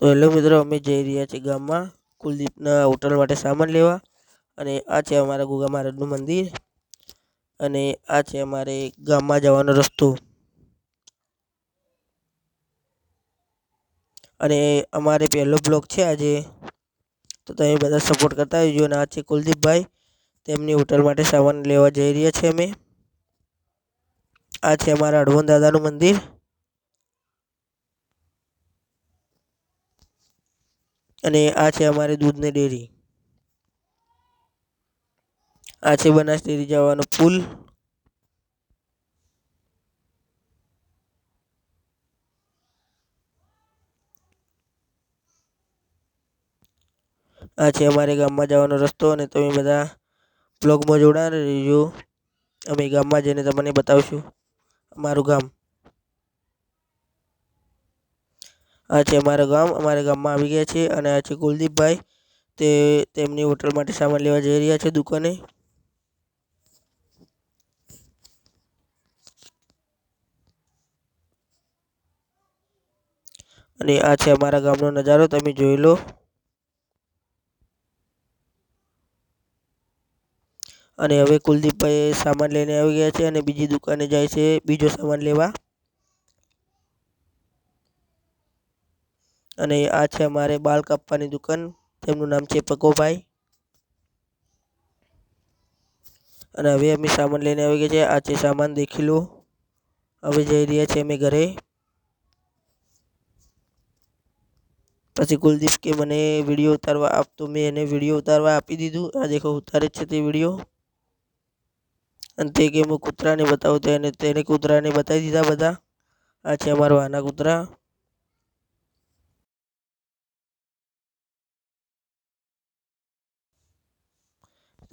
તો હેલો મિત્રો, અમે જઈ રહ્યા છીએ ગામમાં કુલદીપના હોટલ માટે સામાન લેવા. અને આ છે અમારા ગોગા મહારાજનું મંદિર, અને આ છે અમારે ગામમાં જવાનો રસ્તો. અને અમારે પહેલો બ્લોગ છે આજે, તો તમે બધા સપોર્ટ કરતા આવજો. અને આ છે કુલદીપભાઈ, તેમની હોટલ માટે સામાન લેવા જઈ રહ્યા છીએ અમે. આ છે અમારા હળવદ દાદાનું મંદિર, અને આ છે અમારી દૂધની ડેરી. આ છે બનાસ ડેરી જવાનો પુલ. આ છે અમારે ગામમાં જવાનો રસ્તો, અને તમે બધા બ્લોગમાં જોડાઈને રહેજો. અમે ગામમાં જઈને તમને બતાવીશું અમારું ગામ. આ છે અમારું ગામ. અમારા ગામમાં આવી ગયા છે. અને આ છે કુલદીપભાઈ, તેમની હોટલ માટે સામાન લેવા જઈ રહ્યા છે દુકાને. અને આ છે અમારા ગામનો નજારો, તમે જોઈ લો. અને હવે કુલદીપભાઈ સામાન લઈને આવી ગયા છે, અને બીજી દુકાને જાય છે બીજો સામાન લેવા. અને આ છે અમારે બાલ કાપવાની દુકાન, તેમનું નામ છે પકોભાઈ. અને હવે અમે સામાન લઈને આવી ગયા છે. આ છે સામાન, દેખી લો. હવે જઈ રહ્યા છીએ અમે ઘરે. પછી કુલદીપ કે મને વિડીયો ઉતારવા આપ, તો મેં એને વિડીયો ઉતારવા આપી દીધું. આ દેખો ઉતારે છે તે વિડીયો. અને તે કે હું કૂતરાને બતાવું, તેને કૂતરાને બતાવી દીધા બધા. આ છે અમારા વાના કૂતરા.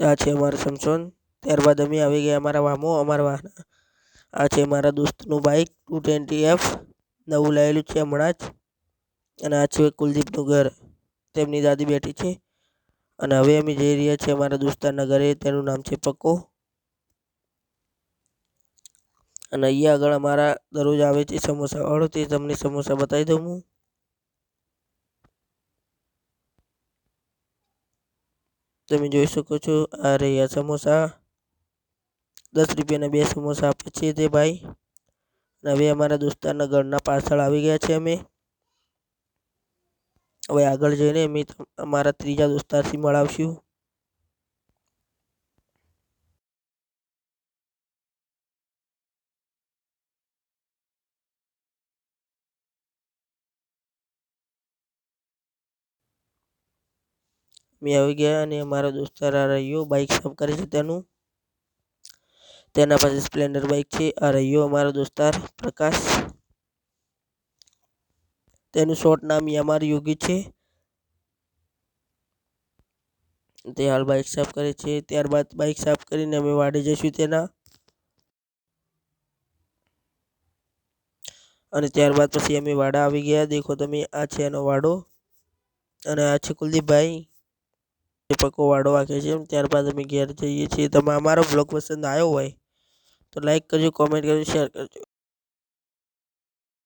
આ છે અમારા સમસોન. ત્યારબાદ અમે આવી ગયા અમારા વામો, અમારા વાના. આ છે મારા દોસ્તનું બાઇક 220F, નવું લાવેલું છે હમણાં જ. અને આ છે કુલદીપનું ઘર, તેમની દાદી બેઠી છે. અને હવે અમે જઈ રહ્યા છીએ અમારા દોસ્તારના ઘરે, તેનું નામ છે પક્કો. અને અહીંયા આગળ અમારા દરરોજ આવે છે સમોસા વાળો, તે તમને સમોસા બતાવી દઉં હું. તમે જોઈ શકો છો, આ રહ્યા સમોસા. 10 રૂપિયાના 2 સમોસા આપે છે તે ભાઈ. અને હવે અમારા દોસ્તારના ઘરના પાછળ આવી ગયા છે અમે. હવે આગળ જઈને અમે અમારા ત્રીજા દોસ્તારથી મળાવશું. અમે આવી ગયા, અને અમારા દોસ્તાર આ રહ્યો બાઇક સાફ કરે છે તેના પાસે સ્પ્લેન્ડર બાઇક છે. આ રહ્યો અમારો દોસ્તાર પ્રકાશ, તેનું શોર્ટ નામ યામાર યોગી છે. તે હાલ બાઇક સાફ કરે છે. ત્યારબાદ બાઇક સાફ કરીને અમે વાડે જઈશું તેના. અને ત્યારબાદ પછી અમે વાડા આવી ગયા. દેખો તમે, આ છે એનો વાડો. અને આ છે કુલદીપભાઈ, પક્કો વાડો વાગે છે. ત્યારબાદ અમે ઘેર જઈએ છીએ. તમે અમારો બ્લોગ પસંદ આવ્યો હોય તો લાઈક કરજો, કોમેન્ટ કરજો, શેર કરજો.